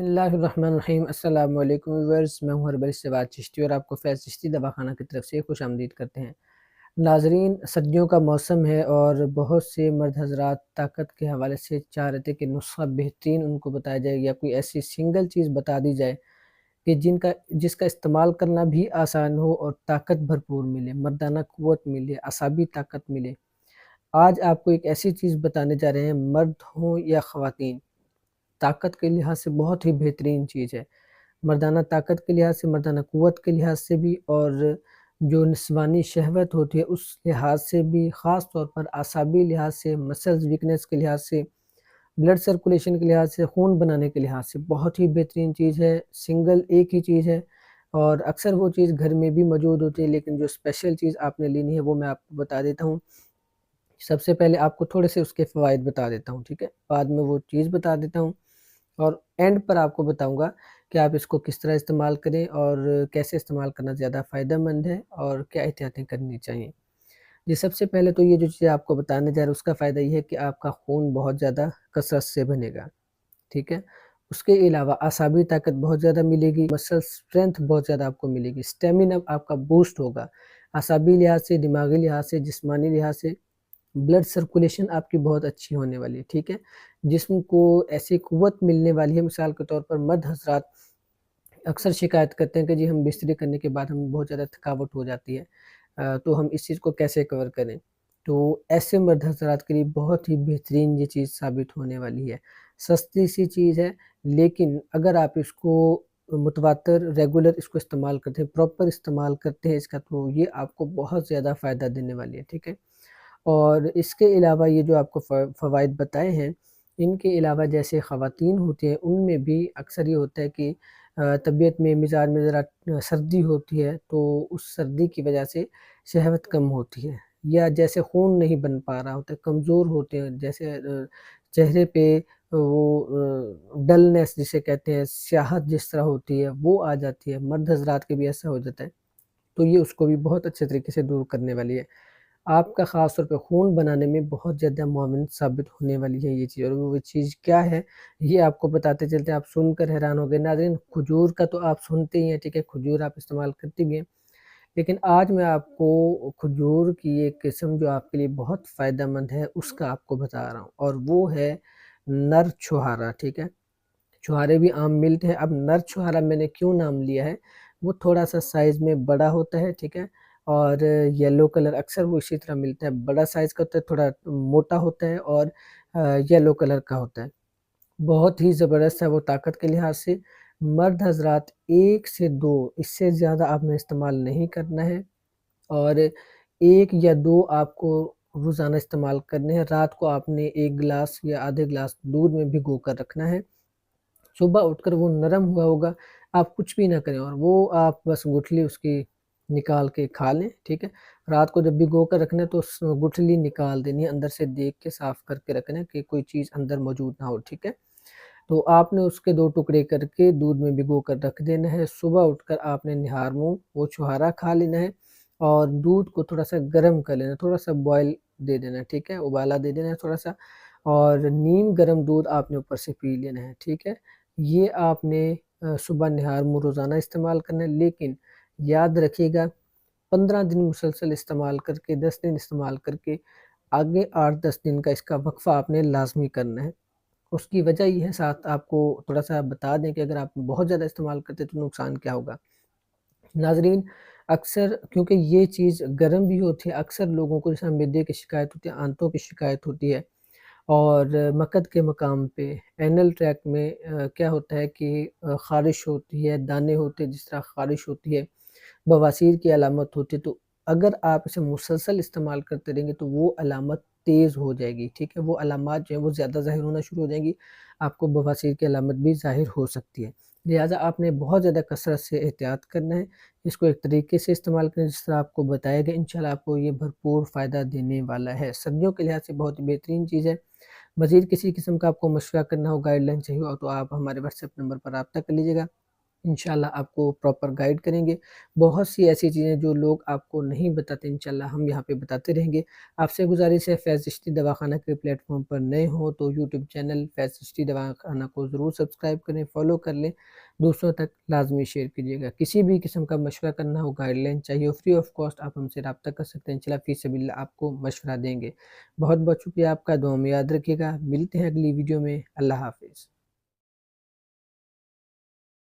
اللہ الرحمن الرحیم۔ السلام علیکم ویورز، میں ہوں ہربل استواد چشتی اور آپ کو فیض چشتی دواخانہ کی طرف سے خوش آمدید کرتے ہیں۔ ناظرین، سردیوں کا موسم ہے اور بہت سے مرد حضرات طاقت کے حوالے سے چاہ رہے تھے کہ نسخہ بہترین ان کو بتایا جائے یا کوئی ایسی سنگل چیز بتا دی جائے کہ جس کا استعمال کرنا بھی آسان ہو اور طاقت بھرپور ملے، مردانہ قوت ملے، اعصابی طاقت ملے۔ آج آپ کو ایک ایسی چیز بتانے جا رہے ہیں، مرد ہوں یا خواتین، طاقت کے لحاظ سے بہت ہی بہترین چیز ہے۔ مردانہ طاقت کے لحاظ سے، مردانہ قوت کے لحاظ سے بھی، اور جو نسوانی شہوت ہوتی ہے اس لحاظ سے بھی، خاص طور پر اعصابی لحاظ سے، مسلز ویکنس کے لحاظ سے، بلڈ سرکولیشن کے لحاظ سے، خون بنانے کے لحاظ سے بہت ہی بہترین چیز ہے۔ سنگل ایک ہی چیز ہے اور اکثر وہ چیز گھر میں بھی موجود ہوتی ہے، لیکن جو اسپیشل چیز آپ نے لینی ہے وہ میں آپ کو بتا دیتا ہوں۔ سب سے پہلے آپ کو تھوڑے سے اس کے فوائد بتا دیتا ہوں، ٹھیک ہے؟ بعد میں وہ چیز بتا دیتا ہوں اور اینڈ پر آپ کو بتاؤں گا کہ آپ اس کو کس طرح استعمال کریں اور کیسے استعمال کرنا زیادہ فائدہ مند ہے اور کیا احتیاطیں کرنی چاہیے۔ سب سے پہلے تو یہ جو چیز آپ کو بتانے جا رہا ہے اس کا فائدہ یہ ہے کہ آپ کا خون بہت زیادہ کثرت سے بنے گا، ٹھیک ہے؟ اس کے علاوہ اعصابی طاقت بہت زیادہ ملے گی، مسل سٹرینتھ بہت زیادہ آپ کو ملے گی، سٹیمنا آپ کا بوسٹ ہوگا، اعصابی لحاظ سے، دماغی لحاظ سے، جسمانی لحاظ سے بلڈ سرکولیشن آپ کی بہت اچھی ہونے والی ہے، ٹھیک ہے؟ جسم کو ایسی قوت ملنے والی ہے۔ مثال کے طور پر مرد حضرات اکثر شکایت کرتے ہیں کہ جی ہم بستری کرنے کے بعد ہم بہت زیادہ تھکاوٹ ہو جاتی ہے، تو ہم اس چیز کو کیسے کور کریں؟ تو ایسے مرد حضرات کے لیے بہت ہی بہترین یہ چیز ثابت ہونے والی ہے۔ سستی سی چیز ہے، لیکن اگر آپ اس کو متواتر ریگولر اس کو استعمال کرتے ہیں، پراپر استعمال کرتے ہیں اس کا، تو یہ آپ کو بہت زیادہ فائدہ دینے والی ہے، ٹھیک ہے؟ اور اس کے علاوہ یہ جو آپ کو فوائد بتائے ہیں، ان کے علاوہ جیسے خواتین ہوتی ہیں ان میں بھی اکثر یہ ہوتا ہے کہ طبیعت میں، مزاج میں ذرا سردی ہوتی ہے، تو اس سردی کی وجہ سے شہوت کم ہوتی ہے، یا جیسے خون نہیں بن پا رہا ہوتا ہے، کمزور ہوتے ہیں، جیسے چہرے پہ وہ ڈلنس جسے کہتے ہیں، سیاہت جس طرح ہوتی ہے وہ آ جاتی ہے، مرد حضرات کے بھی ایسا ہو جاتا ہے، تو یہ اس کو بھی بہت اچھے طریقے سے دور کرنے والی ہے۔ آپ کا خاص طور پہ خون بنانے میں بہت زیادہ معاون ثابت ہونے والی ہے یہ چیز، اور وہ چیز کیا ہے یہ آپ کو بتاتے چلتے ہیں، آپ سن کر حیران ہو گئے۔ ناظرین، کھجور کا تو آپ سنتے ہی ہیں، ٹھیک ہے؟ کھجور آپ استعمال کرتے بھی ہیں، لیکن آج میں آپ کو کھجور کی ایک قسم جو آپ کے لیے بہت فائدہ مند ہے اس کا آپ کو بتا رہا ہوں، اور وہ ہے نر چھہارا، ٹھیک ہے؟ چھہارے بھی عام ملتے ہیں، اب نر چھہارا میں نے کیوں نام لیا ہے؟ وہ تھوڑا سا سائز میں بڑا ہوتا ہے، ٹھیک ہے؟ اور یلو کلر اکثر وہ اسی طرح ملتا ہے، بڑا سائز کا ہوتا ہے، تھوڑا موٹا ہوتا ہے اور یلو کلر کا ہوتا ہے، بہت ہی زبردست ہے وہ طاقت کے لحاظ سے۔ مرد حضرات ایک سے دو، اس سے زیادہ آپ نے استعمال نہیں کرنا ہے، اور ایک یا دو آپ کو روزانہ استعمال کرنے ہیں۔ رات کو آپ نے ایک گلاس یا آدھے گلاس دودھ میں بھگو کر رکھنا ہے، صبح اٹھ کر وہ نرم ہوا ہوگا، آپ کچھ بھی نہ کریں، اور وہ آپ بس گٹھلی اس کی نکال کے کھا لیں، ٹھیک ہے؟ رات کو جب بھگو کر رکھنا ہے تو گٹھلی نکال دینی ہے، اندر سے دیکھ کے صاف کر کے رکھنا ہے کہ کوئی چیز اندر موجود نہ ہو، ٹھیک ہے؟ تو آپ نے اس کے 2 ٹکڑے کر کے دودھ میں بھگو کر رکھ دینا ہے، صبح اٹھ کر آپ نے نہار منہ وہ چھہارا کھا لینا ہے، اور دودھ کو تھوڑا سا گرم کر لینا ہے، تھوڑا سا بوائل دے دینا ہے، ٹھیک ہے؟ ابالا دے دینا ہے تھوڑا سا، اور نیم گرم دودھ آپ نے اوپر سے پی لینا ہے، ٹھیک ہے؟ یہ آپ نے صبح نہار منہ روزانہ استعمال کرنا ہے، لیکن یاد رکھیے گا 15 دن مسلسل استعمال کر کے، 10 دن استعمال کر کے، آگے 8-10 دن کا اس کا وقفہ آپ نے لازمی کرنا ہے۔ اس کی وجہ یہ ہے، ساتھ آپ کو تھوڑا سا بتا دیں کہ اگر آپ بہت زیادہ استعمال کرتے تو نقصان کیا ہوگا۔ ناظرین، اکثر کیونکہ یہ چیز گرم بھی ہوتی ہے، اکثر لوگوں کو جیسے معدے کی شکایت ہوتی ہے، آنتوں کی شکایت ہوتی ہے، اور مقد کے مقام پہ اینل ٹریک میں کیا ہوتا ہے کہ خارش ہوتی ہے، دانے ہوتے ہیں، جس طرح خارش ہوتی ہے، بواسیر کی علامت ہوتی ہے، تو اگر آپ اسے مسلسل استعمال کرتے رہیں گے تو وہ علامت تیز ہو جائے گی، ٹھیک ہے؟ وہ علامات جو ہیں وہ زیادہ ظاہر ہونا شروع ہو جائیں گی، آپ کو بواسیر کی علامت بھی ظاہر ہو سکتی ہے، لہٰذا آپ نے بہت زیادہ کثرت سے احتیاط کرنا ہے، اس کو ایک طریقے سے استعمال کریں جس طرح آپ کو بتایا گیا، انشاءاللہ آپ کو یہ بھرپور فائدہ دینے والا ہے۔ سردیوں کے لحاظ سے بہت بہترین چیز ہے۔ مزید کسی قسم کا آپ کو مشورہ کرنا ہو، گائیڈ لائن چاہیے ہو، تو آپ ہمارے واٹس ایپ نمبر پر رابطہ کر لیجیے گا۔ انشاءاللہ آپ کو پراپر گائیڈ کریں گے۔ بہت سی ایسی چیزیں جو لوگ آپ کو نہیں بتاتے، انشاءاللہ ہم یہاں پہ بتاتے رہیں گے۔ آپ سے گزارش ہے فیض چشتی دواخانہ کے پلیٹ فارم پر نئے ہوں تو یوٹیوب چینل فیض چشتی دواخانہ کو ضرور سبسکرائب کریں، فالو کر لیں، دوسروں تک لازمی شیئر کیجیے گا۔ کسی بھی قسم کا مشورہ کرنا ہو، گائیڈ لائن چاہیے ہو، فری آف کاسٹ آپ ہم سے رابطہ کر سکتے ہیں، انشاءاللہ فی سبیل اللہ آپ کو مشورہ دیں گے۔ بہت بہت شکریہ آپ کا، دعا میں یاد رکھیے گا۔ ملتے ہیں اگلی ویڈیو میں، اللہ حافظ۔